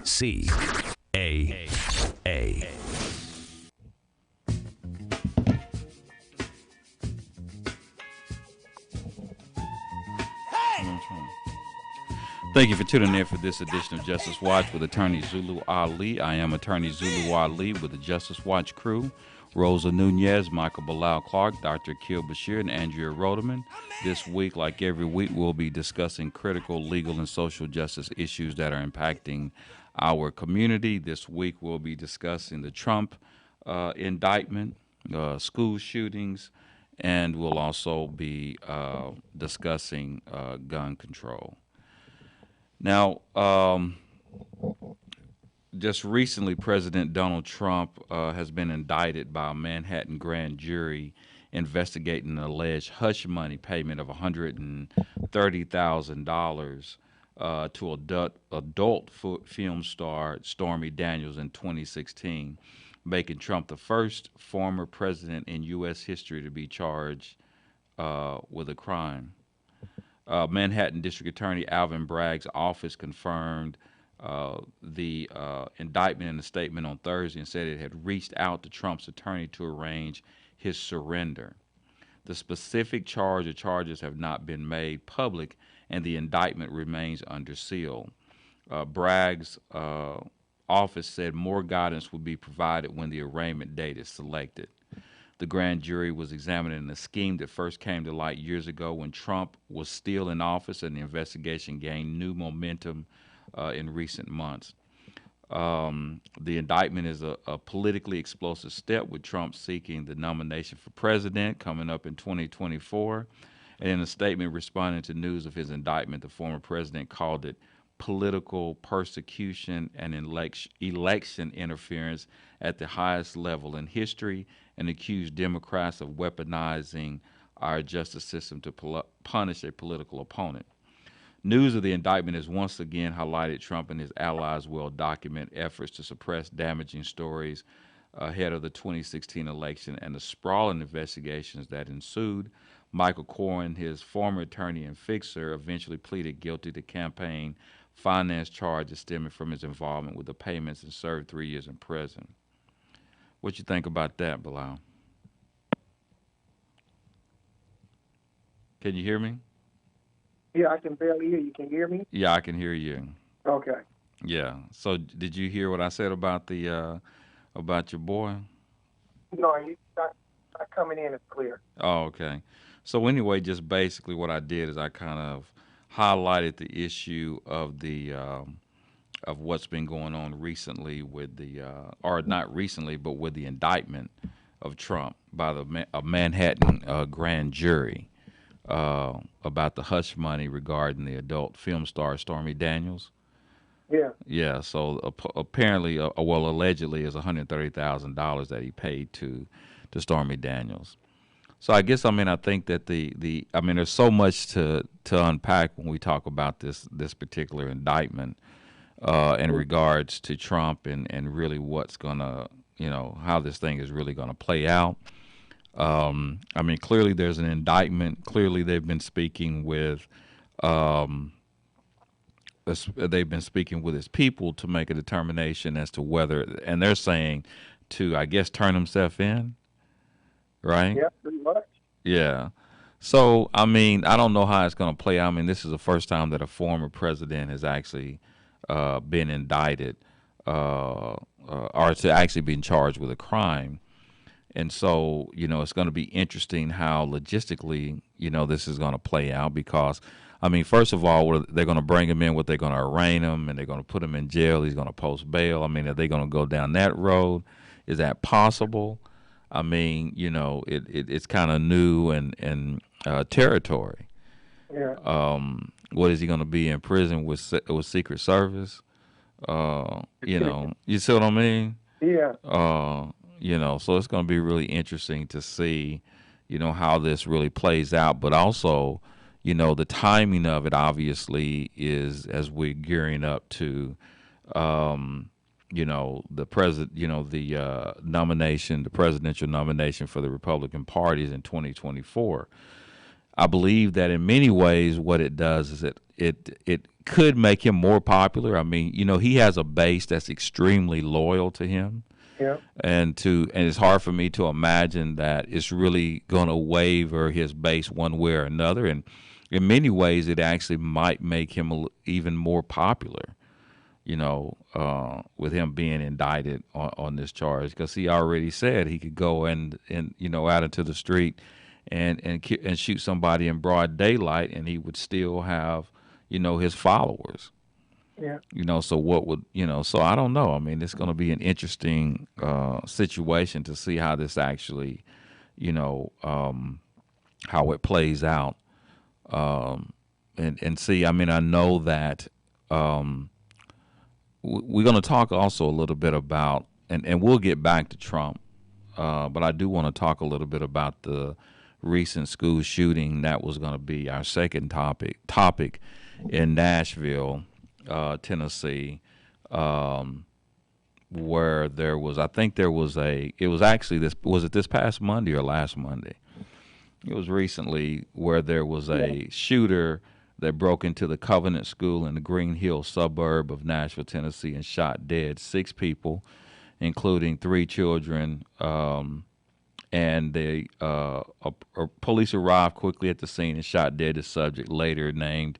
KCAA. Thank you for tuning in for this edition of Justice Watch with Attorney Zulu Ali. I am Attorney Zulu Ali with the Justice Watch crew. Rosa Nunez, Michael Bilal Clark, Dr. Akil Bashir, and Andrea Rodeman. This week, like every week, we'll be discussing critical legal and social justice issues that are impacting our community. This week, we'll be discussing the Trump indictment, school shootings, and we'll also be discussing gun control. Now, just recently, President Donald Trump has been indicted by a Manhattan grand jury investigating an alleged hush money payment of $130,000 to adult film star Stormy Daniels in 2016, making Trump the first former president in U.S. history to be charged with a crime. Manhattan District Attorney Alvin Bragg's office confirmed the indictment in a statement on Thursday and said it had reached out to Trump's attorney to arrange his surrender. The specific charge or charges have not been made public, and the indictment remains under seal. Bragg's office said more guidance would be provided when the arraignment date is selected. The grand jury was examining a scheme that first came to light years ago when Trump was still in office, and the investigation gained new momentum in recent months. The indictment is a politically explosive step, with Trump seeking the nomination for president coming up in 2024. And in a statement responding to news of his indictment, the former president called it political persecution and election interference at the highest level in history, and accused Democrats of weaponizing our justice system to punish a political opponent. News of the indictment has once again highlighted Trump and his allies' well-documented efforts to suppress damaging stories ahead of the 2016 election and the sprawling investigations that ensued. Michael Cohen, his former attorney and fixer, eventually pleaded guilty to campaign finance charges stemming from his involvement with the payments and served 3 years in prison. What you think about that, Bilal? Can you hear me? Yeah, I can barely hear you. Can you hear me? Yeah, I can hear you. Okay. Yeah. So, did you hear what I said about the about your boy? No, you not coming in as clear. Oh, okay. So anyway, just basically what I did is I kind of highlighted the issue of the of what's been going on recently with the or not recently, but with the indictment of Trump by the Manhattan grand jury about the hush money regarding the adult film star Stormy Daniels. Yeah. Yeah. So apparently, well, allegedly, is $130,000 that he paid to Stormy Daniels. So I guess I think that there's so much to unpack when we talk about this particular indictment in regards to Trump and really what's gonna how this thing is really gonna play out. Clearly there's an indictment. Clearly they've been speaking with his people to make a determination as to whether, and they're saying to, I guess, turn himself in, right? Yeah, pretty much. Yeah. So, I don't know how it's going to play out. This is the first time that a former president has actually been indicted or to actually been charged with a crime. And so, it's going to be interesting how logistically, this is going to play out because, first of all, they're going to bring him in, they're going to arraign him, and they're going to put him in jail. He's going to post bail. Are they going to go down that road? Is that possible? It's kind of new and territory. Yeah. What is he going to be in prison with Secret Service? You see what I mean? Yeah. So it's going to be really interesting to see, how this really plays out. But also, the timing of it obviously is as we're gearing up to, the nomination, the presidential nomination for the Republican parties in 2024. I believe that in many ways, what it does is it could make him more popular. I mean, he has a base that's extremely loyal to him, Yeah. and it's hard for me to imagine that it's really going to waver his base one way or another. And in many ways, it actually might make him even more popular. With him being indicted on this charge, because he already said he could go and out into the street and shoot somebody in broad daylight, and he would still have his followers. Yeah. So what would So I don't know. I mean, it's going to be an interesting situation to see how this actually, how it plays out, and see. I mean, I know that. We're going to talk also a little bit about, and we'll get back to Trump, but I do want to talk a little bit about the recent school shooting. That was going to be our second topic in Nashville, Tennessee, where there was, I think there was it was actually this past Monday or last Monday? It was recently, where there was a shooter that broke into the Covenant School in the Green Hill suburb of Nashville, Tennessee, and shot dead 6 people, including 3 children. And police arrived quickly at the scene and shot dead the subject, later named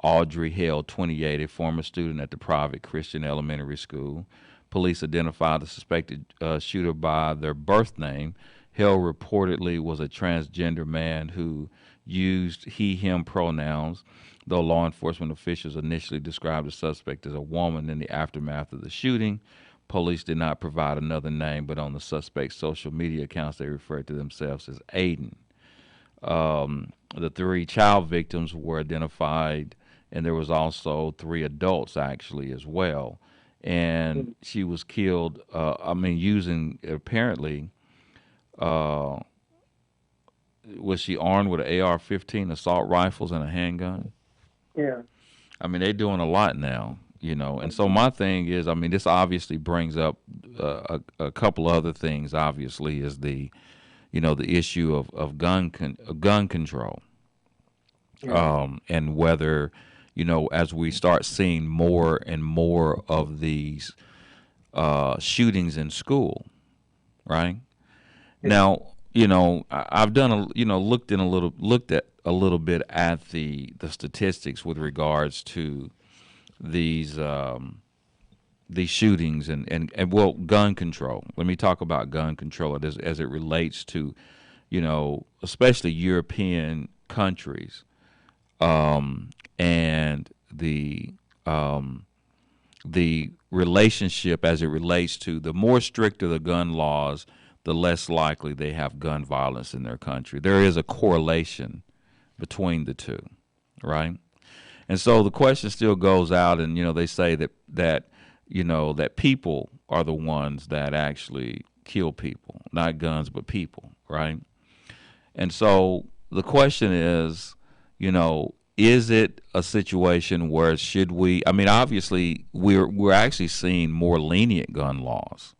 Audrey Hale, 28, a former student at the private Christian elementary school. Police identified the suspected shooter by their birth name. Hale reportedly was a transgender man who used he/him pronouns, though law enforcement officials initially described the suspect as a woman. In the aftermath of the shooting, police did not provide another name, but on the suspect's social media accounts, they referred to themselves as Aiden. The 3 child victims were identified, and there was also 3 adults actually as well. And she was killed, using, apparently, was she armed with an AR-15, assault rifles, and a handgun? Yeah. I mean, they're doing a lot now, And so my thing is, I mean, this obviously brings up a couple other things. Obviously, is the issue of gun control, and whether as we start seeing more and more of these shootings in school, right? Now, I've done looked at a little bit at the statistics with regards to these shootings and well, gun control. Let me talk about gun control as it relates to, especially European countries, and the relationship as it relates to the more stricter the gun laws, the less likely they have gun violence in their country. There is a correlation between the two, right? And so the question still goes out, and they say that people are the ones that actually kill people, not guns but people, right? And so the question is it a situation where should we? I mean, obviously we're actually seeing more lenient gun laws,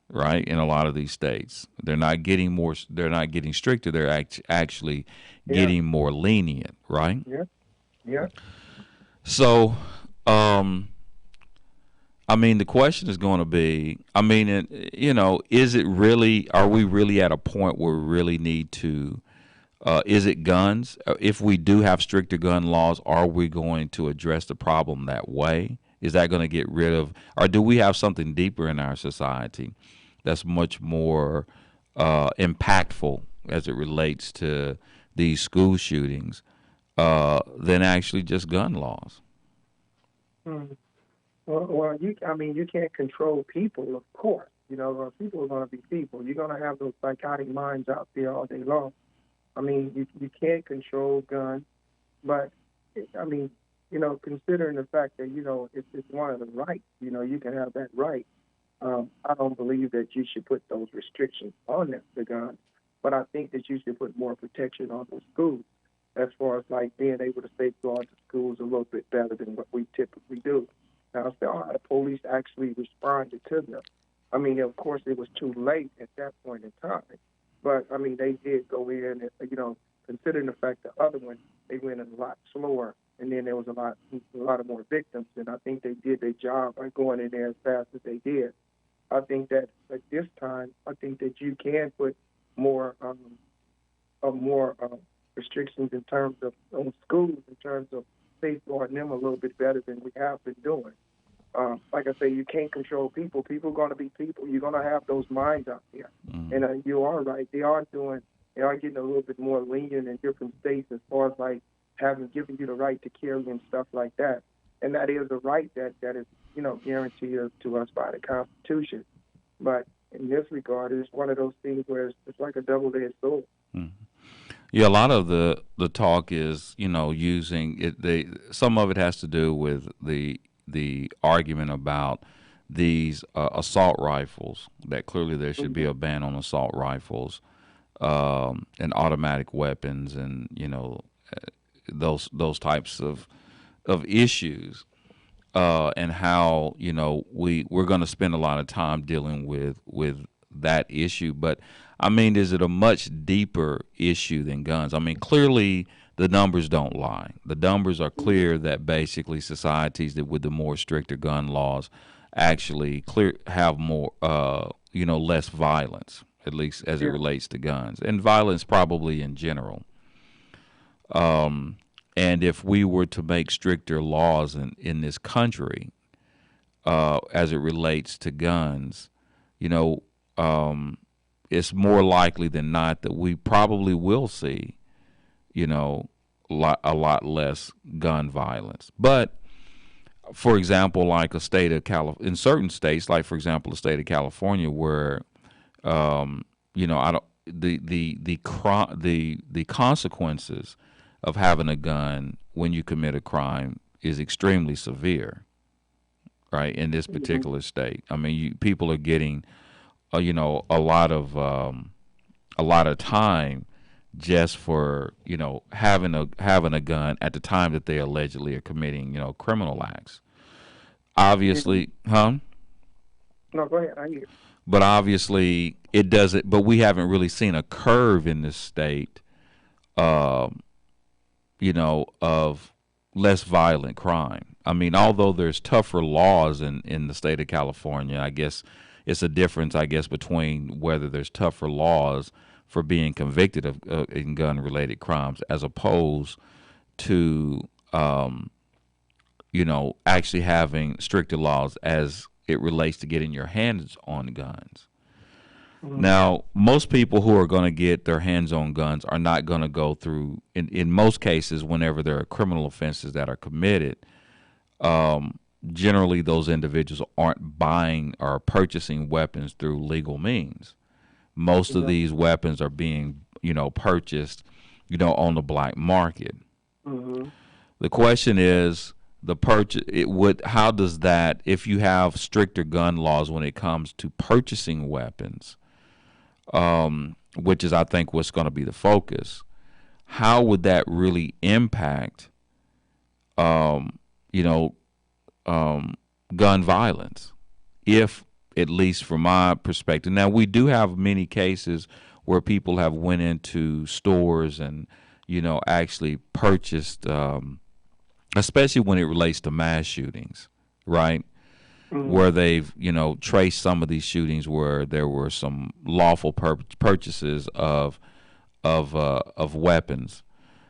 right? In a lot of these states, they're not getting stricter. They're actually getting more lenient, right? Yeah. Yeah. So, I mean, the question is going to be, I mean, is it really? Are we really at a point where we really need to? Is it guns? If we do have stricter gun laws, are we going to address the problem that way? Is that going to get rid of, or do we have something deeper in our society that's much more impactful as it relates to these school shootings than actually just gun laws? Mm. Well, you can't control people, of course. People are going to be people. You're going to have those psychotic minds out there all day long. I mean, you can't control guns, but I mean, considering the fact that it's one of the rights, you can have that right. I don't believe that you should put those restrictions on the guns, but I think that you should put more protection on the schools, as far as like being able to safeguard the schools a little bit better than what we typically do. Now, the police actually responded to them. I mean, of course, it was too late at that point in time. But, they did go in and, considering the fact the other one, they went a lot slower and then there was a lot of more victims. And I think they did their job by going in there as fast as they did. I think that at this time, I think that you can put more more restrictions in terms of on schools, in terms of safeguarding them a little bit better than we have been doing. Like I say, you can't control people. People are going to be people. You're going to have those minds out there. And you are right. They are getting a little bit more lenient in different states as far as like giving you the right to carry and stuff like that. And that is a right that is, guaranteed to us by the Constitution. But in this regard, it's one of those things where it's like a double-edged sword. Yeah, a lot of the talk is, using it. Some of it has to do with the argument about these assault rifles. That clearly there should be a ban on assault rifles and automatic weapons, and those types of issues. And how we're going to spend a lot of time dealing with that issue. But I mean, is it a much deeper issue than guns? I mean, clearly the numbers don't lie. The numbers are clear that basically societies that with the more stricter gun laws actually have more less violence, at least as it relates to guns, and violence probably in general. And if we were to make stricter laws in this country as it relates to guns, it's more likely than not that we probably will see, a lot less gun violence. But, for example, like a state of in certain states, like for example, the state of California, where I don't the consequences of having a gun when you commit a crime is extremely severe, right? In this particular state, I mean, people are getting, a lot of time just for having a gun at the time that they allegedly are committing criminal acts. Obviously, No, go ahead. I hear. But obviously, it doesn't. But we haven't really seen a curve in this state. Of less violent crime. I mean, although there's tougher laws in the state of California, I guess it's a difference, between whether there's tougher laws for being convicted of in gun-related crimes as opposed to, actually having stricter laws as it relates to getting your hands on guns. Now, most people who are going to get their hands on guns are not going to go through, in most cases, whenever there are criminal offenses that are committed, generally those individuals aren't buying or purchasing weapons through legal means. Most of these weapons are being, purchased, on the black market. The question is, how does that, if you have stricter gun laws when it comes to purchasing weapons, which is, I think, what's going to be the focus. How would that really impact, gun violence? If, at least from my perspective, now we do have many cases where people have went into stores and, actually purchased, especially when it relates to mass shootings, right? Where they've, traced some of these shootings where there were some lawful purchases of weapons.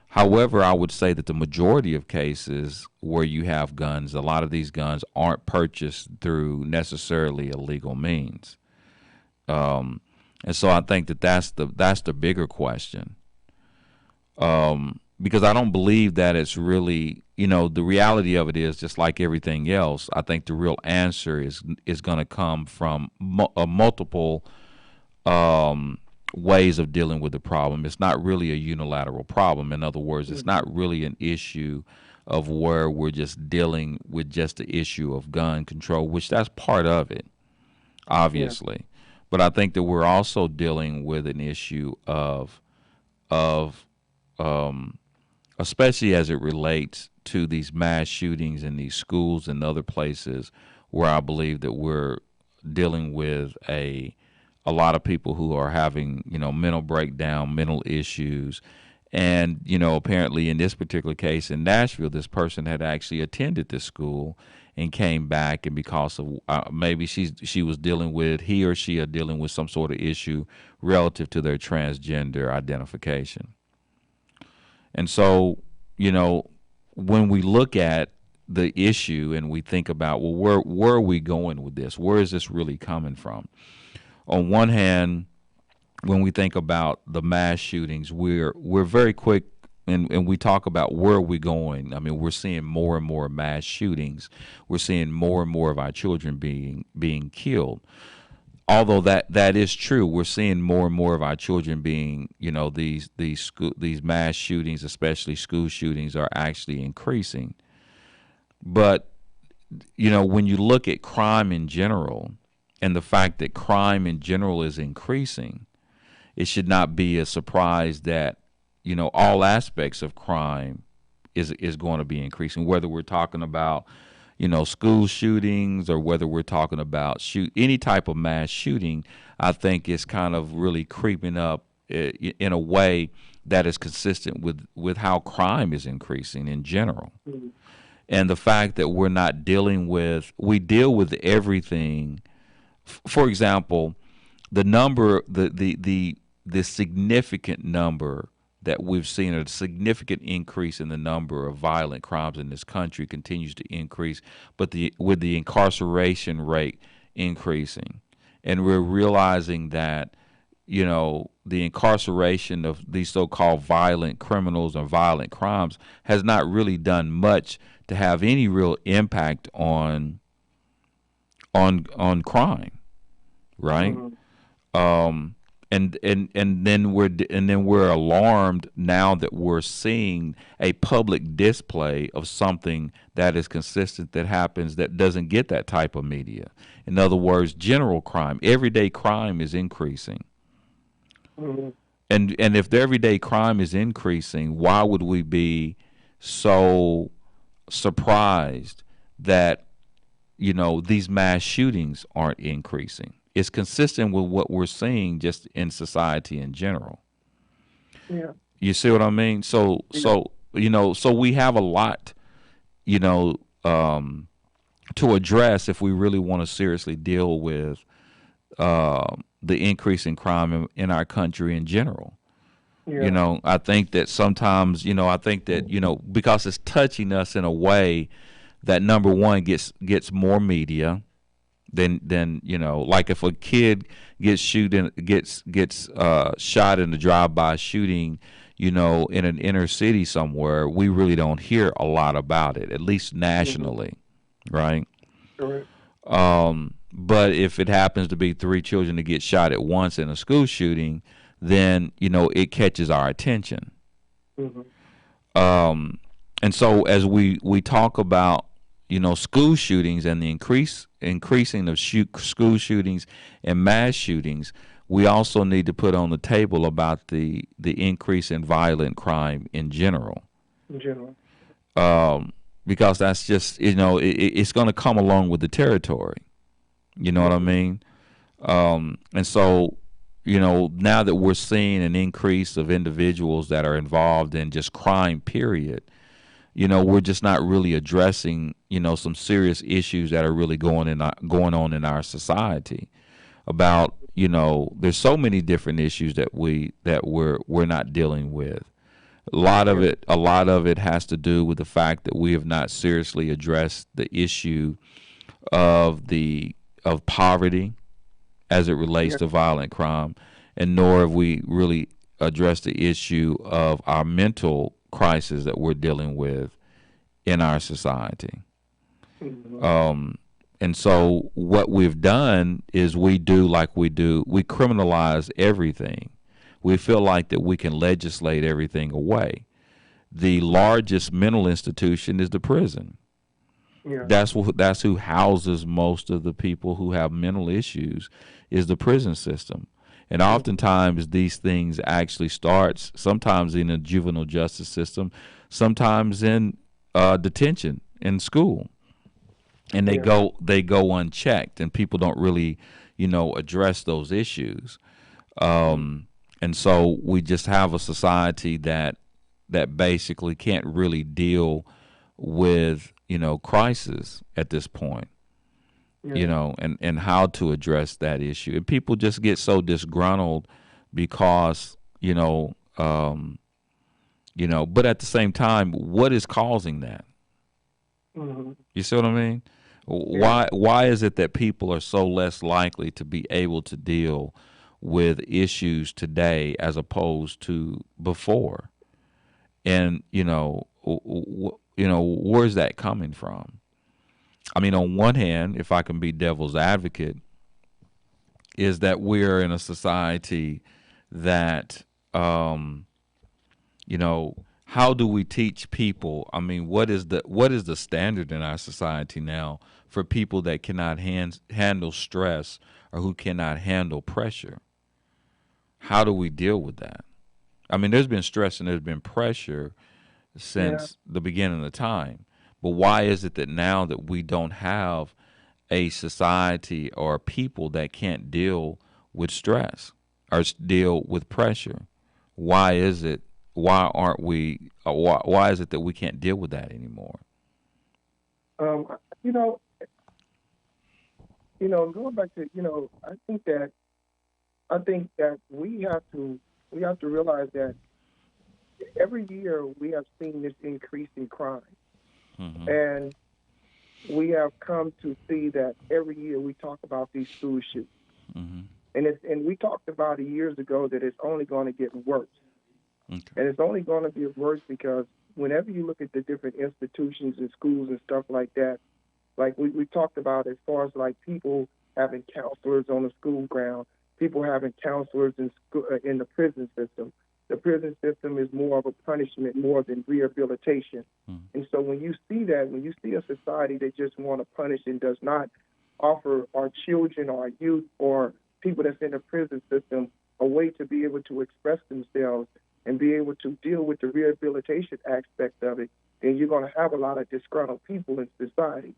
However, I would say that the majority of cases where you have guns, a lot of these guns aren't purchased through necessarily illegal means. And so I think that's the bigger question. Because I don't believe that it's really, the reality of it is, just like everything else, I think the real answer is going to come from multiple ways of dealing with the problem. It's not really a unilateral problem. In other words, it's not really an issue of where we're just dealing with just the issue of gun control, which that's part of it, obviously. Yeah. But I think that we're also dealing with an issue of especially as it relates to these mass shootings in these schools and other places, where I believe that we're dealing with a lot of people who are having, mental breakdown, mental issues, And, apparently in this particular case in Nashville, this person had actually attended this school and came back, and because of maybe she was dealing with, he or she are dealing with some sort of issue relative to their transgender identification. And so, when we look at the issue and we think about, well, where are we going with this? Where is this really coming from? On one hand, when we think about the mass shootings, we're very quick, and we talk about where are we going. I mean, we're seeing more and more mass shootings. We're seeing more and more of our children being killed. Although that is true, we're seeing more and more of our children being, these mass shootings, especially school shootings, are actually increasing. But when you look at crime in general, and the fact that crime in general is increasing, it should not be a surprise that all aspects of crime is going to be increasing, whether we're talking about school shootings or whether we're talking about any type of mass shooting. I think it's kind of really creeping up in a way that is consistent with how crime is increasing in general. Mm-hmm. And the fact that we deal with everything. For example, the significant number that we've seen, a significant increase in the number of violent crimes in this country continues to increase, but with the incarceration rate increasing. And we're realizing that, the incarceration of these so-called violent criminals or violent crimes has not really done much to have any real impact on crime, right? Mm-hmm. And then we're alarmed now that we're seeing a public display of something that is consistent, that happens, that doesn't get that type of media. In other words, general crime, everyday crime is increasing. Mm-hmm. And if the everyday crime is increasing, why would we be so surprised that these mass shootings aren't increasing? It's consistent with what we're seeing just in society in general. Yeah. You see what I mean? So we have a lot, to address if we really want to seriously deal with the increase in crime in our country in general. Yeah. I think that sometimes, because it's touching us in a way that, number one, gets more media. Then like if a kid gets shot in a drive-by shooting, in an inner city somewhere, we really don't hear a lot about it, at least nationally, mm-hmm. right? Correct. But if it happens to be 3 children that get shot at once in a school shooting, then it catches our attention. Mm-hmm. And so as we talk about school shootings and the increasing of school shootings and mass shootings, we also need to put on the table about the increase in violent crime in general. Because that's just, it's going to come along with the territory. You know what I mean? And so, now that we're seeing an increase of individuals that are involved in just crime, period, we're just not really addressing, some serious issues that are really going on in our society. About, there's so many different issues that we're not dealing with. A lot of it has to do with the fact that we have not seriously addressed the issue of poverty as it relates to violent crime, and nor have we really addressed the issue of our mental crisis that we're dealing with in our society. Mm-hmm. And so what we've done is we criminalize everything. We feel like that we can legislate everything away. The largest mental institution is the prison. Yeah. That's who houses most of the people who have mental issues, is the prison system. And oftentimes these things actually starts sometimes in the juvenile justice system, sometimes in detention in school, and they go unchecked, and people don't really address those issues. And so we just have a society that that basically can't really deal with, crisis at this point, Yeah. and how to address that issue. And people just get so disgruntled because, but at the same time, what is causing that? Hmm. You see what I mean? Yeah. Why is it that people are so less likely to be able to deal with issues today as opposed to before? And where's that coming from? I mean, on one hand, if I can be devil's advocate, is that we're in a society that, how do we teach people? I mean, what is the standard in our society now for people that cannot handle stress or who cannot handle pressure? How do we deal with that? I mean, there's been stress and there's been pressure Yeah. since the beginning of time. But why is it that now that we don't have a society or people that can't deal with stress or deal with pressure? Why is it? Why aren't we? Why is it that we can't deal with that anymore? Um, you know, going back to, I think that we have to realize that every year we have seen this increase in crime, Hmm. and we have come to see that every year we talk about these school shootings, Hmm. and we talked about it years ago that it's only going to get worse, Okay. and it's only going to get worse because whenever you look at the different institutions and schools and stuff like that, like we talked about as far as like people having counselors on the school ground, people having counselors in school, in the prison system. The prison system is more of a punishment more than rehabilitation. Mm. And so when you see that, when you see a society that just want to punish and does not offer our children or our youth or people that's in the prison system a way to be able to express themselves and be able to deal with the rehabilitation aspect of it, then you're going to have a lot of disgruntled people in society.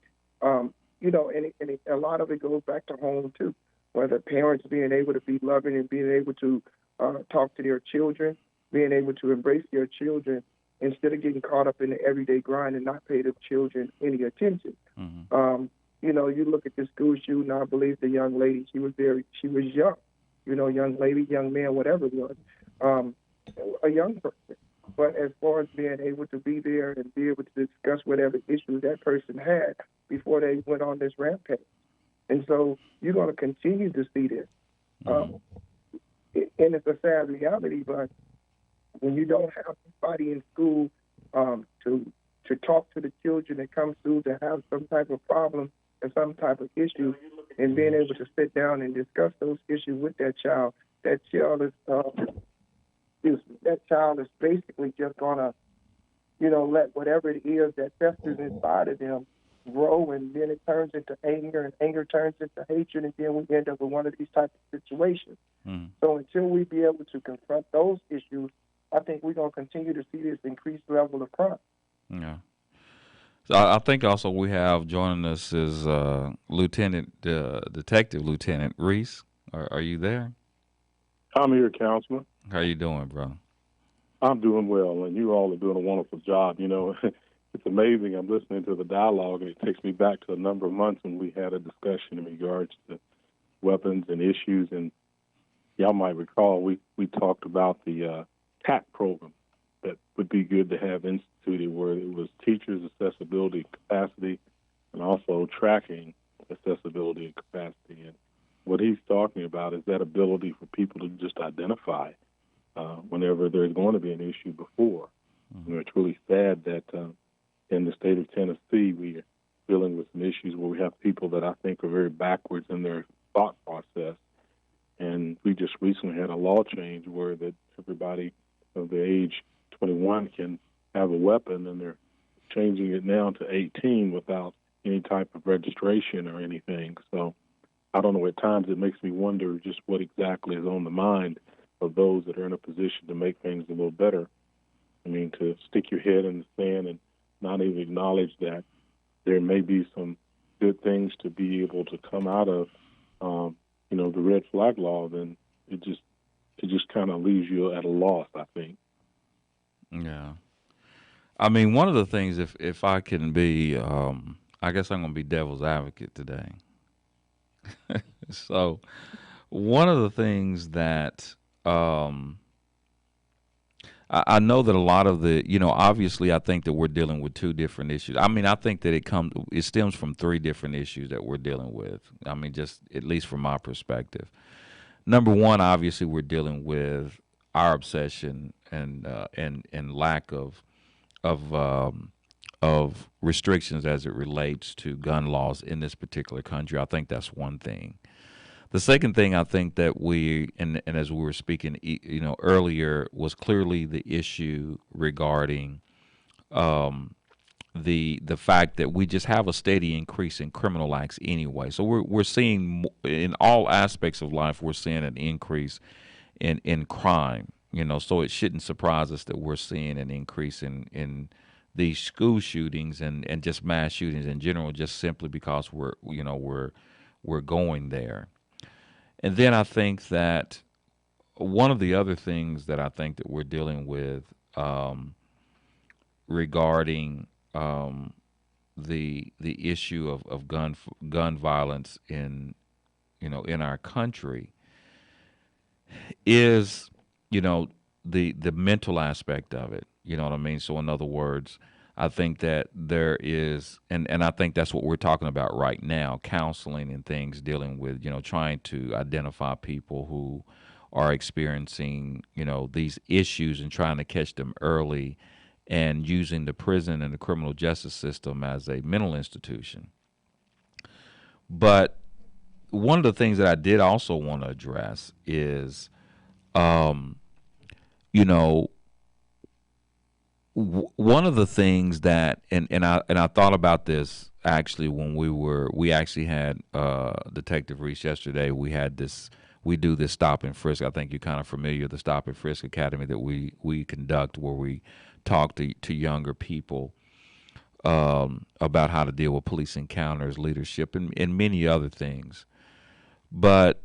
A lot of it goes back to home too, whether parents being able to be loving and being able to talk to their children, being able to embrace their children instead of getting caught up in the everyday grind and not pay the children any attention. Hmm. You look at the school shooting. I believe the young lady, she was young, young lady, young man, whatever it was, um, a young person. But as far as being able to be there and be able to discuss whatever issues that person had before they went on this rampage. And so you're going to continue to see this. Hmm. Um, and it's a sad reality, but when you don't have somebody in school to talk to the children that come through to have some type of problem and some type of issue, and being able to sit down and discuss those issues with that child is that child is basically just gonna let whatever it is that festers inside of them grow, and then it turns into anger, and anger turns into hatred, and then we end up with one of these types of situations. Hmm. So until we be able to confront those issues, I think we're going to continue to see this increased level of crime. Yeah. So I think also we have joining us is Detective Lieutenant Reese. Are you there? I'm here, Councilman. How you doing, bro? I'm doing well, and you all are doing a wonderful job. It's amazing. I'm listening to the dialogue, and it takes me back to a number of months when we had a discussion in regards to weapons and issues. And y'all might recall we talked about the TAC program that would be good to have instituted, where it was teachers' accessibility capacity and also tracking accessibility and capacity. And what he's talking about is that ability for people to just identify whenever there's going to be an issue before. It's really sad that in the state of Tennessee, we are dealing with some issues where we have people that I think are very backwards in their thought process. And we just recently had a law change where that everybody of the age 21 can have a weapon, and they're changing it now to 18 without any type of registration or anything. So I don't know, at times it makes me wonder just what exactly is on the mind of those that are in a position to make things a little better. I mean, to stick your head in the sand and not even acknowledge that there may be some good things to be able to come out of, the red flag law, then it just kind of leaves you at a loss, I think. Yeah. I mean, one of the things, if I can be, I guess I'm going to be devil's advocate today. So, one of the things that um, I know that a lot of obviously, I think that we're dealing with two different issues. I mean, I think that it stems from three different issues that we're dealing with. I mean, just at least from my perspective. Number one, obviously, we're dealing with our obsession and lack of of restrictions as it relates to gun laws in this particular country. I think that's one thing. The second thing I think that and as we were speaking, earlier, was clearly the issue regarding the fact that we just have a steady increase in criminal acts anyway. So we're seeing in all aspects of life, we're seeing an increase in crime. So it shouldn't surprise us that we're seeing an increase in these school shootings and just mass shootings in general, just simply because we're going there. And then I think that one of the other things that I think that we're dealing with regarding the issue of gun violence in our country is the mental aspect of it. You know what I mean? So in other words, I think that there is, and I think that's what we're talking about right now, counseling and things dealing with, trying to identify people who are experiencing, these issues and trying to catch them early, and using the prison and the criminal justice system as a mental institution. But one of the things that I did also want to address is, you know, one of the things that, and I thought about this actually when we actually had Detective Reese yesterday. We do this stop and frisk. I think you're kind of familiar with the Stop and Frisk Academy that we conduct, where we talk to younger people about how to deal with police encounters, leadership, and many other things. But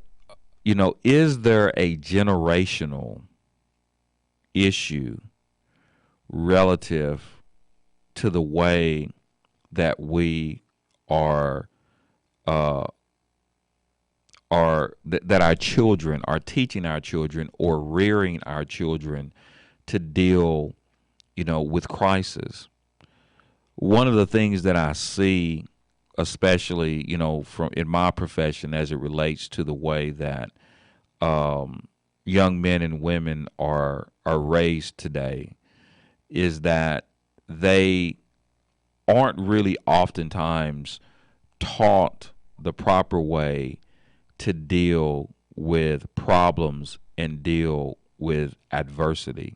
is there a generational issue relative to the way that we are that our children are teaching our children or rearing our children to deal, with crisis? One of the things that I see, especially, from in my profession, as it relates to the way that young men and women are raised today, is that they aren't really oftentimes taught the proper way to deal with problems and deal with adversity.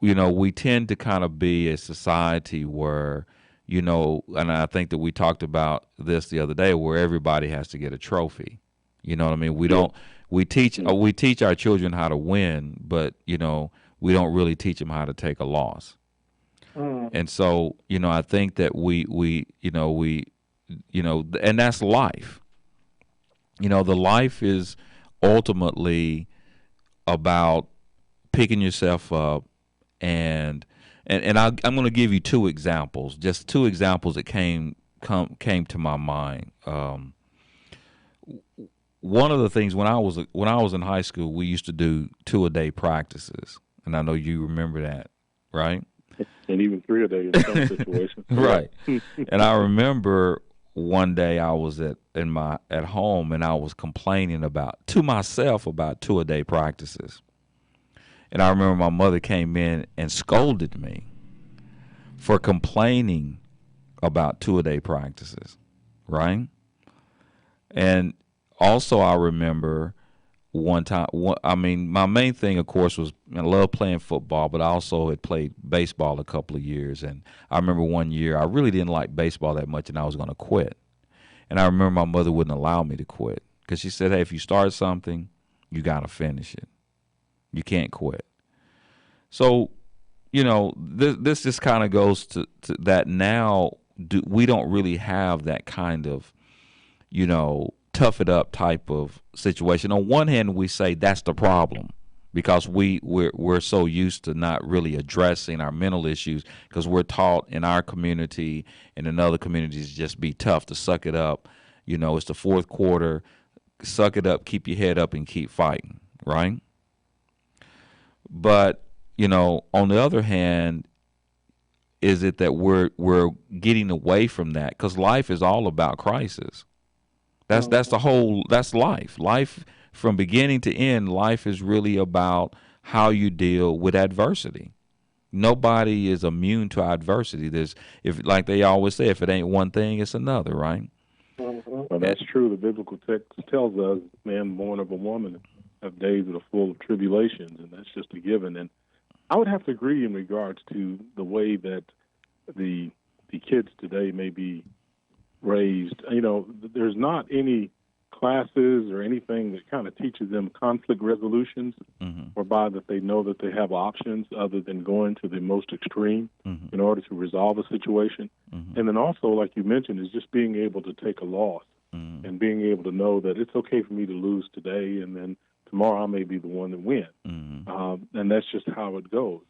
We tend to kind of be a society where, and I think that we talked about this the other day, where everybody has to get a trophy. You know what I mean? We teach our children how to win, but we don't really teach them how to take a loss. And so, I think that and that's life. The life is ultimately about picking yourself up, and I'm going to give you two examples, just two examples that came to my mind. One of the things, when I was in high school, we used to do 2-a-day practices, and I know you remember that, right? And even 3 a day in some situations. Right. And I remember one day I was at home, and I was complaining to myself about 2-a-day practices. And I remember my mother came in and scolded me for complaining about 2-a-day practices, right? And also I remember one time, my main thing, of course, was I love playing football, but I also had played baseball a couple of years. And I remember one year I really didn't like baseball that much, and I was going to quit. And I remember my mother wouldn't allow me to quit, because she said, hey, if you start something, you got to finish it. You can't quit. So, this just kind of goes to that now. We don't really have that kind of, tough it up type of situation. On one hand, we say that's the problem, because we're so used to not really addressing our mental issues because we're taught in our community and in other communities just be tough, to suck it up. It's the fourth quarter, suck it up, keep your head up, and keep fighting, right? But on the other hand, is it that we're getting away from that? Because life is all about crisis. That's the whole. That's life. Life from beginning to end. Life is really about how you deal with adversity. Nobody is immune to adversity. If like they always say, if it ain't one thing, it's another, right? Well, that's true. The biblical text tells us, man born of a woman have days that are full of tribulations, and that's just a given. And I would have to agree in regards to the way that the kids today may be raised. There's not any classes or anything that kind of teaches them conflict resolutions, whereby that they know that they have options other than going to the most extreme in order to resolve a situation. And then also, like you mentioned, is just being able to take a loss and being able to know that it's okay for me to lose today, and then tomorrow I may be the one that wins. And that's just how it goes.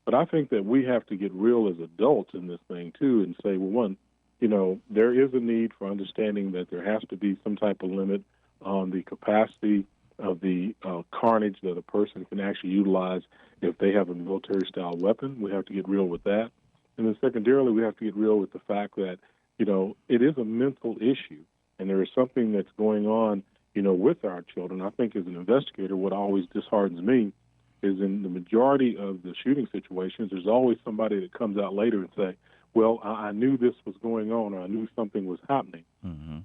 But I think that we have to get real as adults in this thing, too, and say, well, one, there is a need for understanding that there has to be some type of limit on the capacity of the carnage that a person can actually utilize if they have a military-style weapon. We have to get real with that. And then secondarily, we have to get real with the fact that, it is a mental issue, and there is something that's going on, with our children. I think as an investigator, what always disheartens me is in the majority of the shooting situations, there's always somebody that comes out later and say, well, I knew this was going on, or I knew something was happening.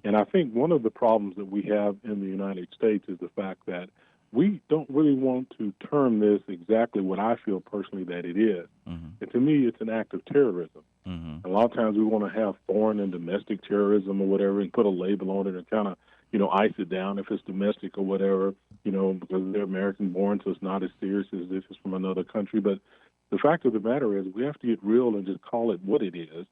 And I think one of the problems that we have in the United States is the fact that we don't really want to term this exactly what I feel personally that it is. And to me, it's an act of terrorism. A lot of times we want to have foreign and domestic terrorism or whatever and put a label on it and kind of, ice it down if it's domestic or whatever, because they're American-born, so it's not as serious as if it's from another country. But the fact of the matter is we have to get real and just call it what it is.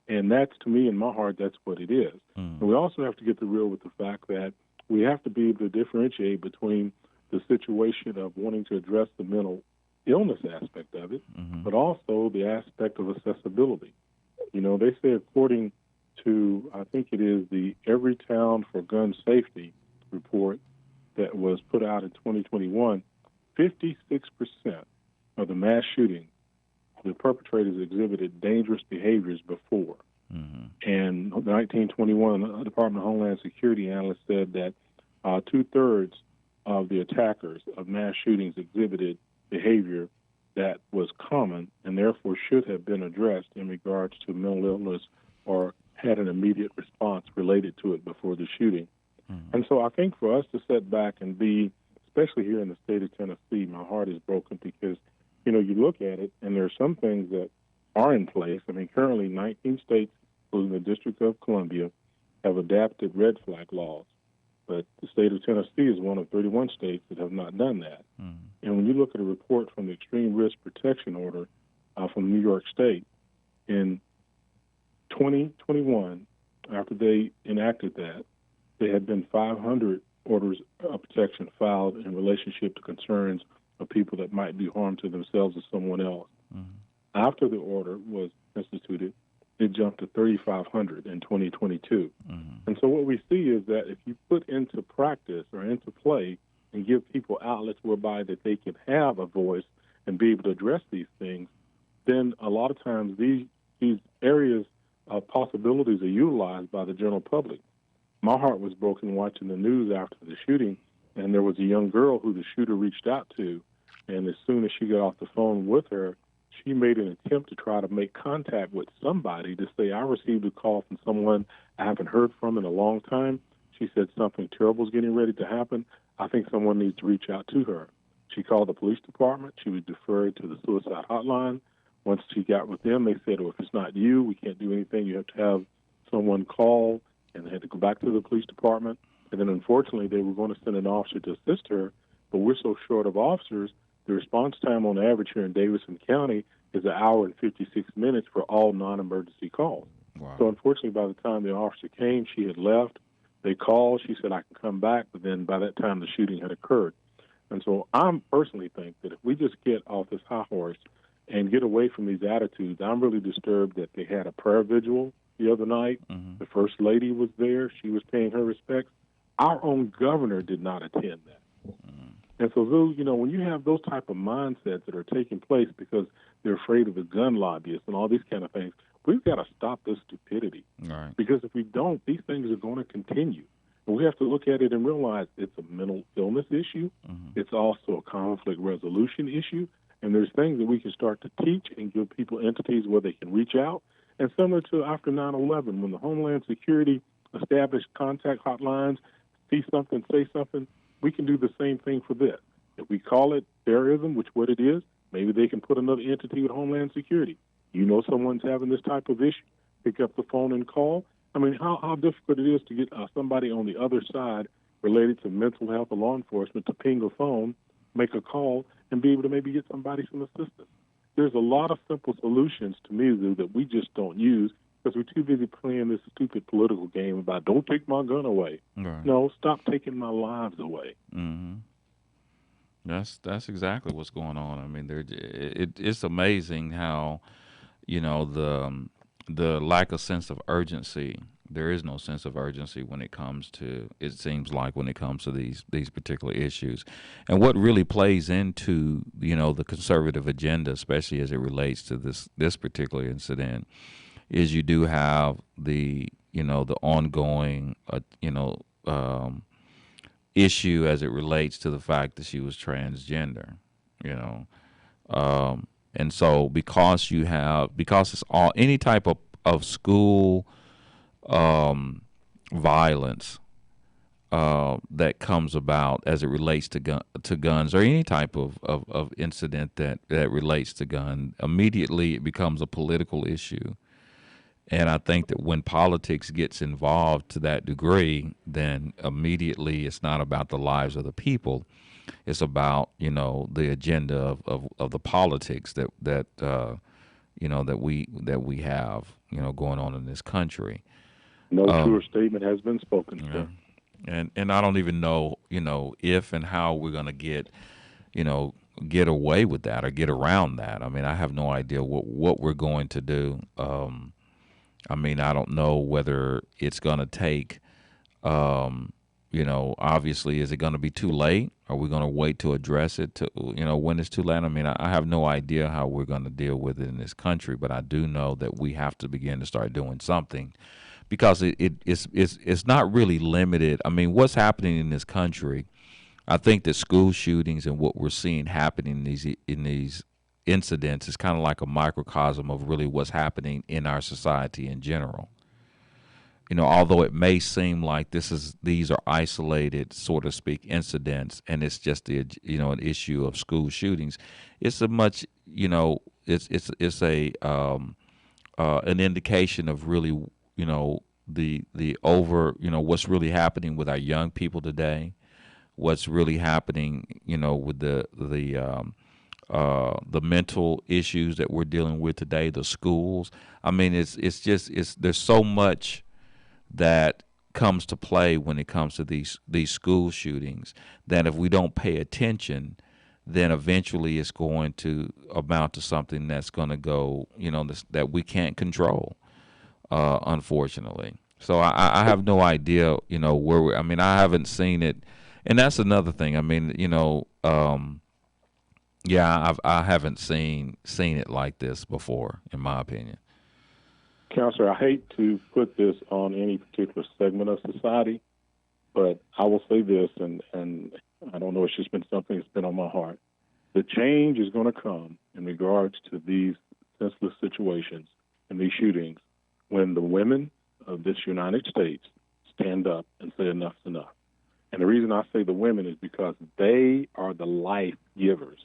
And that's, to me, in my heart, that's what it is. And we also have to get real with the fact that we have to be able to differentiate between the situation of wanting to address the mental illness aspect of it, but also the aspect of accessibility. They say according to, I think it is the Every Town for Gun Safety report that was put out in 2021, 56% of the mass shootings, the perpetrators exhibited dangerous behaviors before. And in 1921, the Department of Homeland Security analyst said that 2/3 of the attackers of mass shootings exhibited behavior that was common and therefore should have been addressed in regards to mental illness or had an immediate response related to it before the shooting. And so I think for us to sit back and be, especially here in the state of Tennessee, my heart is broken because, you look at it and there are some things that are in place. I mean, currently 19 states, including the District of Columbia, have adapted red flag laws. But the state of Tennessee is one of 31 states that have not done that. And when you look at a report from the Extreme Risk Protection Order from New York State, in 2021, after they enacted that, there had been 500 orders of protection filed in relationship to concerns of people that might do harm to themselves or someone else. After the order was instituted, it jumped to 3,500 in 2022. And so what we see is that if you put into practice or into play and give people outlets whereby that they can have a voice and be able to address these things, then a lot of times these areas of possibilities are utilized by the general public. My heart was broken watching the news after the shooting, and there was a young girl who the shooter reached out to, and as soon as she got off the phone with her, she made an attempt to try to make contact with somebody to say, I received a call from someone I haven't heard from in a long time. She said something terrible is getting ready to happen. I think someone needs to reach out to her. She called the police department. She was deferred to the suicide hotline. Once she got with them, they said, well, if it's not you, we can't do anything. You have to have someone call, and they had to go back to the police department. And then, unfortunately, they were going to send an officer to assist her, but we're so short of officers, the response time on average here in Davidson County is 1 hour and 56 minutes for all non-emergency calls. Wow. So, unfortunately, by the time the officer came, she had left. They called. She said, I can come back, but then by that time, the shooting had occurred. And so I personally think that if we just get off this high horse and get away from these attitudes, I'm really disturbed that they had a prayer vigil the other night. The First Lady was there. She was paying her respects. Our own governor did not attend that. And so, Zulu, when you have those type of mindsets that are taking place because they're afraid of the gun lobbyists and all these kind of things, we've got to stop this stupidity. Right. Because if we don't, these things are going to continue. And we have to look at it and realize it's a mental illness issue. It's also a conflict resolution issue. And there's things that we can start to teach and give people entities where they can reach out. And similar to after 9/11, when the Homeland Security established contact hotlines, see something, say something, we can do the same thing for this. If we call it terrorism, which what it is, maybe they can put another entity with Homeland Security. Someone's having this type of issue, pick up the phone and call. I mean, how difficult it is to get somebody on the other side related to mental health or law enforcement to ping a phone, make a call, and be able to maybe get somebody some assistance. There's a lot of simple solutions to me, Zoo, that we just don't use because we're too busy playing this stupid political game about don't take my gun away. Right. No, stop taking my lives away. That's exactly what's going on. I mean, it's amazing how, the lack of sense of urgency. There is no sense of urgency when it comes to. It seems like when it comes to these particular issues, and what really plays into the conservative agenda, especially as it relates to this particular incident, is you do have the ongoing issue as it relates to the fact that she was transgender, and so because it's all any type of school violence that comes about as it relates to guns or any type of incident that relates to gun, immediately it becomes a political issue. And I think that when politics gets involved to that degree, then immediately it's not about the lives of the people. It's about the agenda of the politics that we have going on in this country. No truer statement has been spoken, sir. And I don't even know if and how we're going to get away with that or get around that. I mean, I have no idea what we're going to do. I mean, I don't know whether it's going to take, obviously, is it going to be too late? Are we going to wait to address it to, when it's too late? I mean, I have no idea how we're going to deal with it in this country, but I do know that we have to begin to start doing something because it's not really limited. I mean, what's happening in this country, I think that school shootings and what we're seeing happening in these incidents is kind of like a microcosm of really what's happening in our society in general. Although it may seem like these are isolated, so to speak, incidents, and it's just an issue of school shootings, it's a much it's a an indication of really the over what's really happening with our young people today, what's really happening with the mental issues that we're dealing with today, the schools. I mean, there's so much that comes to play when it comes to these school shootings that if we don't pay attention, then eventually it's going to amount to something that's going to go, that we can't control, unfortunately. So I have no idea, I mean, I haven't seen it, and that's another thing. I mean, I haven't seen it like this before, in my opinion. Counselor, I hate to put this on any particular segment of society, but I will say this, and I don't know, it's just been something that's been on my heart. The change is going to come in regards to these senseless situations and these shootings when the women of this United States stand up and say enough's enough. And the reason I say the women is because they are the life givers.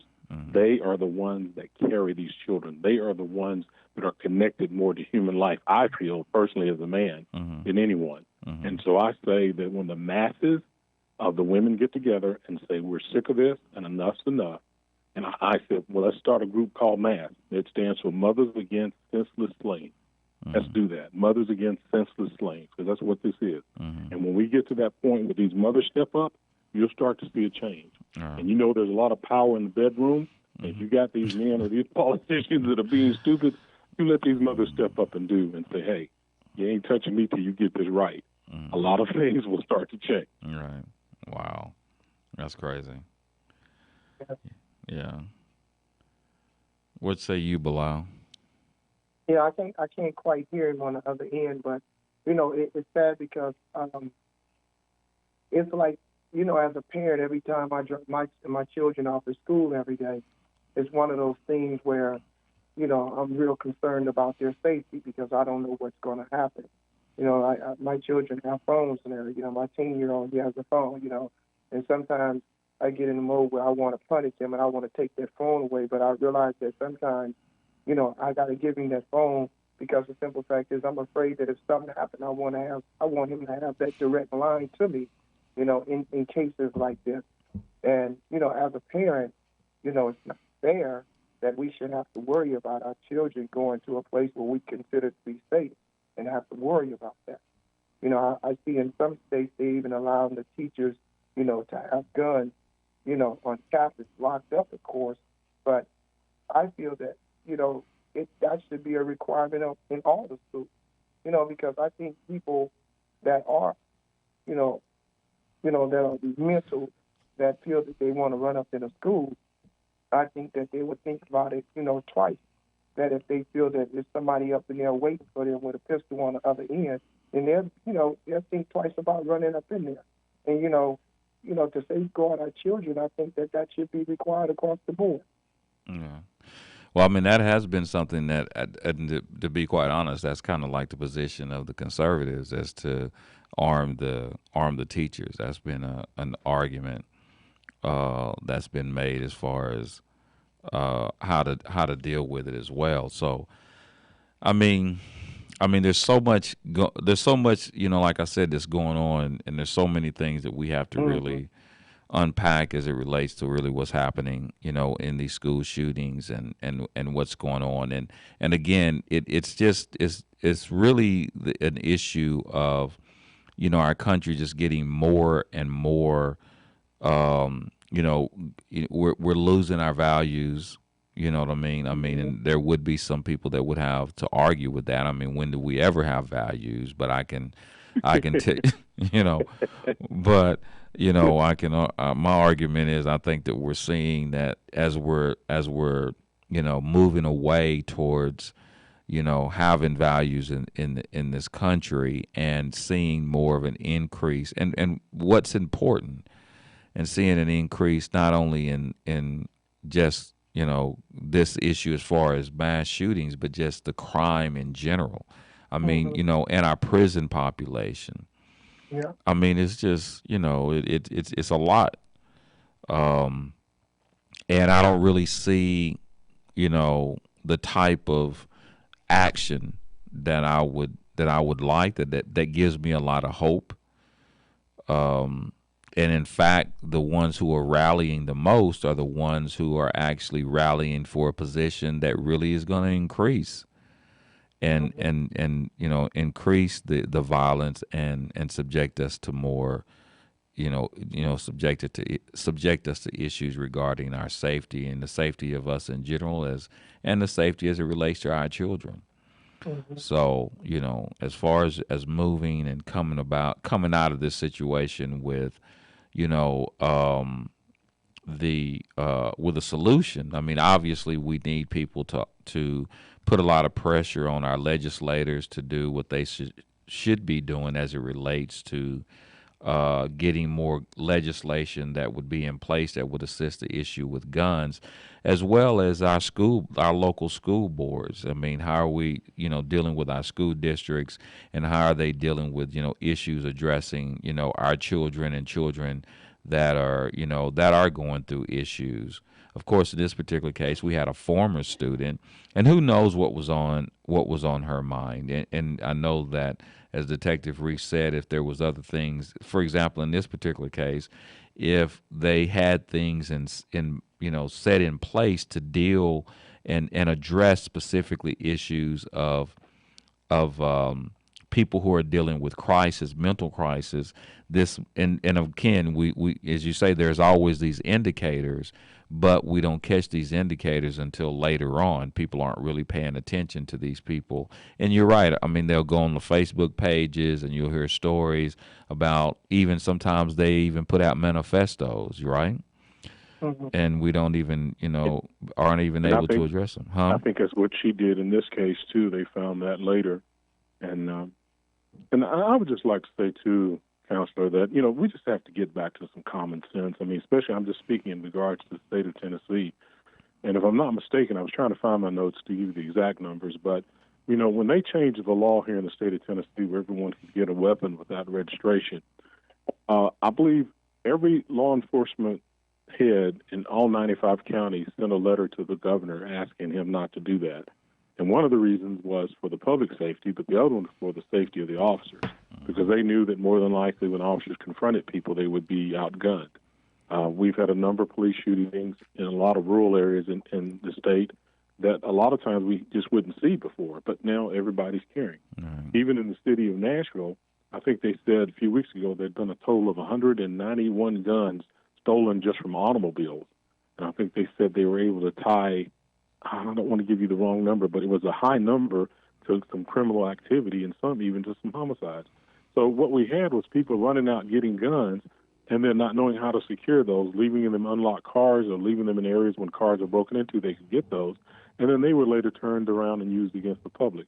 They are the ones that carry these children. They are the ones that are connected more to human life, I feel personally as a man, than anyone. And so I say that when the masses of the women get together and say we're sick of this and enough's enough, and I said, well, let's start a group called MASS. It stands for Mothers Against Senseless Slaying. Let's do that. Mothers Against Senseless Slaying, because that's what this is. And when we get to that point where these mothers step up, you'll start to see a change. Right. And you know there's a lot of power in the bedroom. And if you got these men or these politicians that are being stupid, you let these mothers step up and do and say, hey, you ain't touching me till you get this right. A lot of things will start to change. Right. Wow. That's crazy. Yeah. What say you, Bilal? Yeah, I can't quite hear him on the other end, but you know, it's sad because it's like, you know, as a parent, every time I drop my children off at school every day, it's one of those things where, you know, I'm real concerned about their safety because I don't know what's going to happen. You know, my children have phones and everything. You know, my 10-year-old, he has a phone, you know, and sometimes I get in the mode where I want to punish him and I want to take that phone away, but I realize that sometimes, you know, I got to give him that phone because the simple fact is I'm afraid that if something happened, I want him to have that direct line to me, you know, in cases like this. And, you know, as a parent, you know, it's not fair that we should have to worry about our children going to a place where we consider to be safe and have to worry about that. You know, I see in some states they even allow the teachers, you know, to have guns, you know, on campus, locked up, of course. But I feel that, you know, that should be a requirement in all the schools, you know, because I think people that are, you know, that are mental, that feel that they want to run up in a school, I think that they would think about it, you know, twice. That if they feel that there's somebody up in there waiting for them with a pistol on the other end, then they'll think twice about running up in there. And to safeguard our children, I think that should be required across the board. Yeah. Well, I mean, that has been something that, to be quite honest, that's kind of like the position of the conservatives as to arm the teachers. That's been an argument that's been made as far as how to deal with it as well. So, I mean, there's so much, you know, like I said, that's going on, and there's so many things that we have to really unpack as it relates to really what's happening, you know, in these school shootings and what's going on. And again, it's really an issue of, you know, our country just getting more and more, you know, we're losing our values. You know what I mean? I mean, and there would be some people that would have to argue with that. I mean, when do we ever have values? But I can you know, but you know, I can. My argument is, I think that we're seeing that as we're you know, moving away towards, you know, having values in this country and seeing more of an increase and what's important, and seeing an increase not only in just, you know, this issue as far as mass shootings, but just the crime in general. I mean, you know, and our prison population. Yeah. I mean, it's just, you know, it's a lot, and I don't really see, you know, the type of action that I would like that gives me a lot of hope. And in fact, the ones who are rallying the most are the ones who are actually rallying for a position that really is going to increase and you know, increase the violence and subject us to more, subject us to issues regarding our safety and the safety of us in general, and the safety as it relates to our children. So, you know, as far as moving and coming out of this situation with, you know, with a solution. I mean, obviously, we need people to put a lot of pressure on our legislators to do what they should be doing as it relates to getting more legislation that would be in place that would assist the issue with guns, as well as our local school boards. I mean, how are we, you know, dealing with our school districts, and how are they dealing with, you know, issues addressing, you know, our children and children that are, you know, that are going through issues. Of course, in this particular case, we had a former student, and who knows what was on her mind. And I know that, as Detective Reese said, if there was other things, for example, in this particular case, if they had things in you know, set in place to deal and address specifically issues of people who are dealing with crisis, mental crisis. This and again, we as you say, there's always these indicators, but we don't catch these indicators until later on. People aren't really paying attention to these people. And you're right. I mean, they'll go on the Facebook pages and you'll hear stories about, even sometimes they even put out manifestos, right? Hmm. And we don't even, aren't even And I able to think address them, I huh? think that's what she did in this case too. They found that later, and I would just like to say too, Counselor, that we just have to get back to some common sense. I mean, especially I'm just speaking in regards to the state of Tennessee. And if I'm not mistaken, I was trying to find my notes to give you the exact numbers, but when they changed the law here in the state of Tennessee, where everyone could get a weapon without registration, I believe every law enforcement head in all 95 counties sent a letter to the governor asking him not to do that. And one of the reasons was for the public safety, but the other one was for the safety of the officers, because they knew that more than likely when officers confronted people, they would be outgunned. We've had a number of police shootings in a lot of rural areas in the state that a lot of times we just wouldn't see before, but now everybody's carrying. Right. Even in the city of Nashville, I think they said a few weeks ago there'd been a total of 191 guns stolen just from automobiles. And I think they said they were able to tie, I don't want to give you the wrong number, but it was a high number to some criminal activity and some even to some homicides. So what we had was people running out getting guns and then not knowing how to secure those, leaving them in unlocked cars or leaving them in areas when cars are broken into, they could get those. And then they were later turned around and used against the public.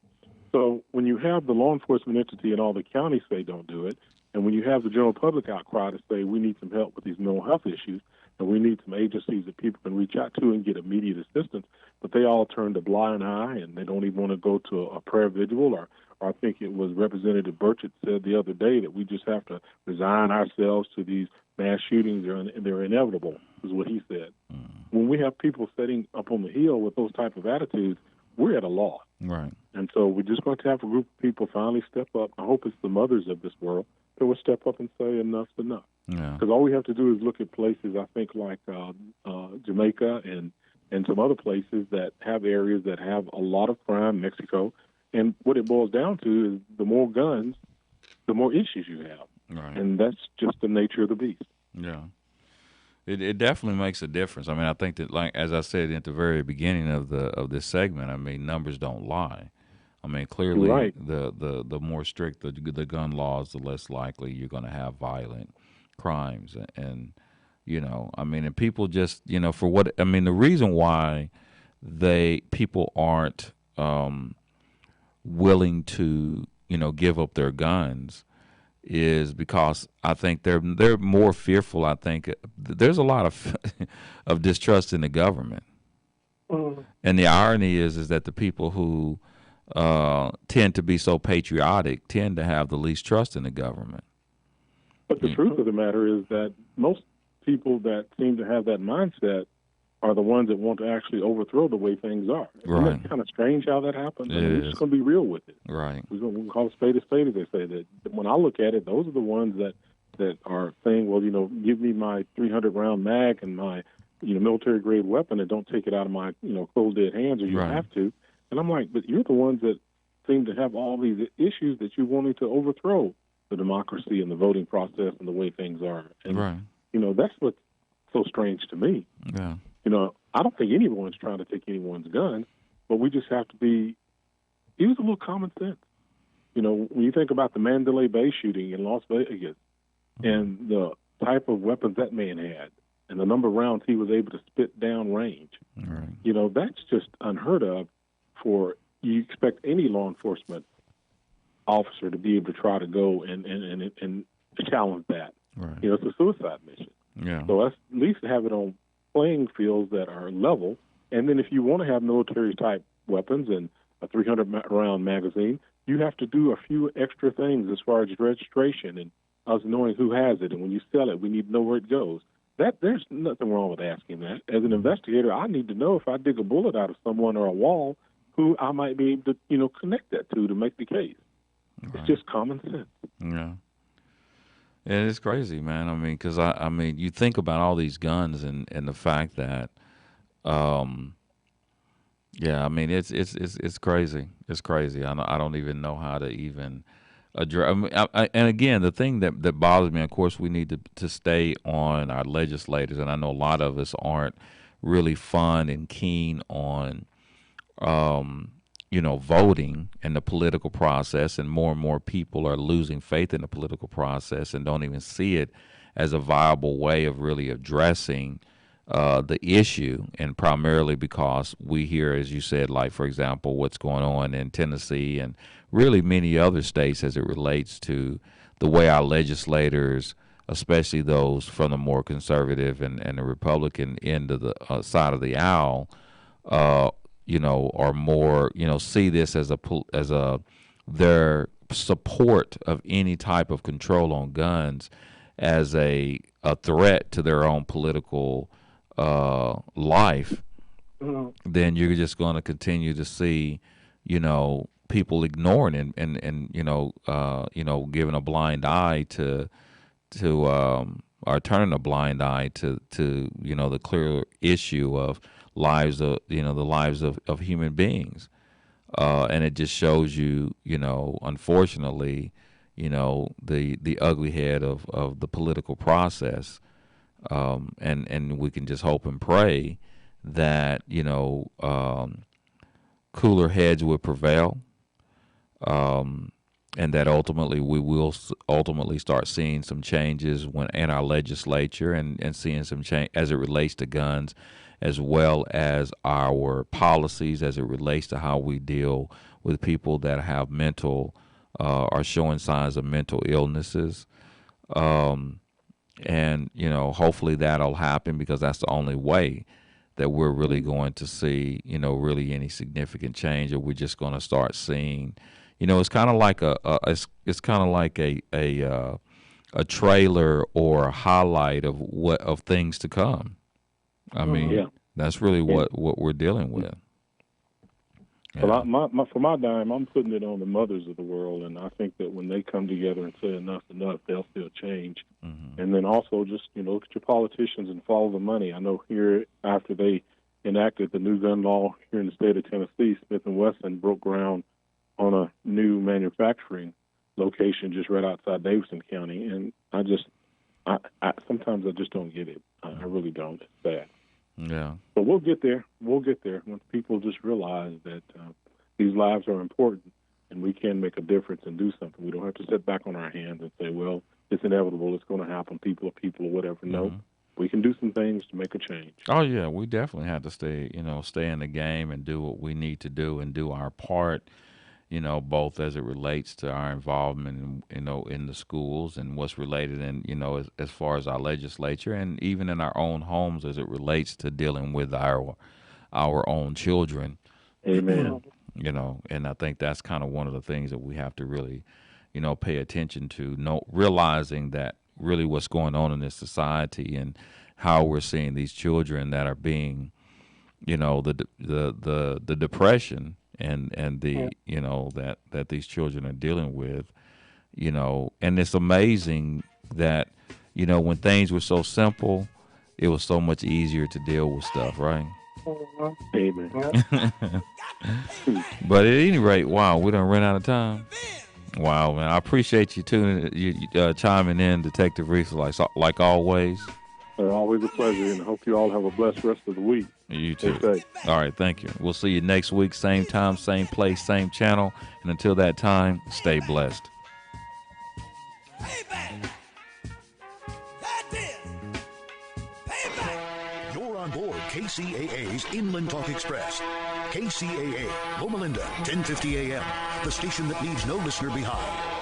So when you have the law enforcement entity and all the counties say don't do it, and when you have the general public outcry to say we need some help with these mental health issues, and we need some agencies that people can reach out to and get immediate assistance, but they all turned a blind eye and they don't even want to go to a prayer vigil, or I think it was Representative Burchett said the other day that we just have to resign ourselves to these mass shootings. They're inevitable, is what he said. When we have people sitting up on the hill with those type of attitudes, we're at a loss. Right. And so we're just going to have a group of people finally step up. I hope it's the mothers of this world that will step up and say enough's enough. Yeah. Because all we have to do is look at places, I think, like Jamaica and some other places that have areas that have a lot of crime, Mexico. And what it boils down to is the more guns, the more issues you have. Right. And that's just the nature of the beast. Yeah. It definitely makes a difference. I mean, I think that, like as I said at the very beginning of this segment, I mean, numbers don't lie. I mean, clearly, Right. the more strict the gun laws, the less likely you're going to have violent crimes. And I mean, and people just, for what I mean, the reason why people aren't willing to, give up their guns is because I think they're more fearful. I think there's a lot of of distrust in the government, and the irony is that the people who tend to be so patriotic tend to have the least trust in the government. But the truth of the matter is that most people that seem to have that mindset are the ones that want to actually overthrow the way things are. Right. Isn't it kind of strange how that happens? It We're is. just going to be real with it. Right. We're going to call a spade, as they say. That when I look at it, those are the ones that are saying, well, give me my 300-round mag and my military-grade weapon and don't take it out of my cold, dead hands, or you Right. have to. And I'm like, but you're the ones that seem to have all these issues that you're wanting to overthrow the democracy and the voting process and the way things are. And, Right. That's what's so strange to me. Yeah. I don't think anyone's trying to take anyone's gun, but we just have to use a little common sense. When you think about the Mandalay Bay shooting in Las Vegas and the type of weapons that man had and the number of rounds he was able to spit down range, Right. That's just unheard of you expect any law enforcement officer to be able to try to go and challenge that. Right. It's a suicide mission. Yeah. So let's at least have it on playing fields that are level. And then if you want to have military-type weapons and a 300-round magazine, you have to do a few extra things as far as registration and us knowing who has it. And when you sell it, we need to know where it goes. There's nothing wrong with asking that. As an investigator, I need to know if I dig a bullet out of someone or a wall, who I might be able to, connect that to make the case. Right. It's just common sense. Yeah. Yeah, it's crazy, man. I mean, because I mean, you think about all these guns and the fact that, yeah, I mean, it's crazy. It's crazy. I don't even know how to even And again, the thing that bothers me, of course, we need to stay on our legislators, and I know a lot of us aren't really fond and keen on, voting and the political process, and more people are losing faith in the political process and don't even see it as a viable way of really addressing the issue, and primarily because we hear, as you said, like, for example, what's going on in Tennessee and really many other states as it relates to the way our legislators, especially those from the more conservative and the Republican end of the side of the aisle, are more, see this as their support of any type of control on guns as a threat to their own political life. Then you're just going to continue to see, people ignoring and giving a blind eye to or turning a blind eye to the clear issue of lives of the lives of human beings, and it just shows you, unfortunately, the ugly head of the political process, and we can just hope and pray that cooler heads will prevail, and that ultimately we will ultimately start seeing some changes in our legislature, and seeing some change as it relates to guns, as well as our policies as it relates to how we deal with people that have mental are showing signs of mental illnesses. And hopefully that'll happen, because that's the only way that we're really going to see, really any significant change, or we're just going to start seeing, it's kind of like it's kind of like a trailer or a highlight of things to come. I mean, that's really what we're dealing with. Yeah. Well, for my dime, I'm putting it on the mothers of the world, and I think that when they come together and say enough's enough, they'll feel change. Mm-hmm. And then also just, look at your politicians and follow the money. I know here, after they enacted the new gun law here in the state of Tennessee, Smith & Wesson broke ground on a new manufacturing location just right outside Davidson County. And I sometimes I just don't get it. I really don't. It's bad. Yeah. But we'll get there. We'll get there once people just realize that these lives are important, and we can make a difference and do something. We don't have to sit back on our hands and say, well, it's inevitable, it's going to happen, people are people or whatever. Mm-hmm. No, we can do some things to make a change. Oh, yeah, we definitely have to stay in the game and do what we need to do and do our part, both as it relates to our involvement, in the schools and what's related, and, as far as our legislature, and even in our own homes as it relates to dealing with our own children. Amen. And I think that's kind of one of the things that we have to really, pay attention to, realizing that really what's going on in this society and how we're seeing these children that are being, the depression and the that these children are dealing with, and it's amazing that when things were so simple, it was so much easier to deal with stuff, right? Amen. But at any rate, wow, we done ran out of time. Wow, man, I appreciate you chiming in, Detective Reese, like always. Always a pleasure, and I hope you all have a blessed rest of the week. You too. All right, thank you. We'll see you next week, same time, same place, same channel. And until that time, stay blessed. Payback. That's it. Payback. You're on board KCAA's Inland Talk Express. KCAA, Loma Linda, 1050 AM, the station that leaves no listener behind.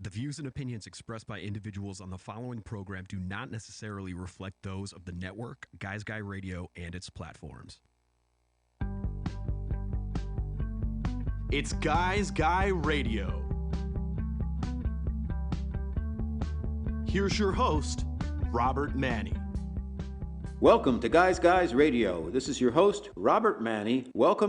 The views and opinions expressed by individuals on the following program do not necessarily reflect those of the network, Guys Guy Radio, and its platforms. It's Guys Guy Radio. Here's your host, Robert Manny. Welcome to Guys Radio. This is your host, Robert Manny. Welcome.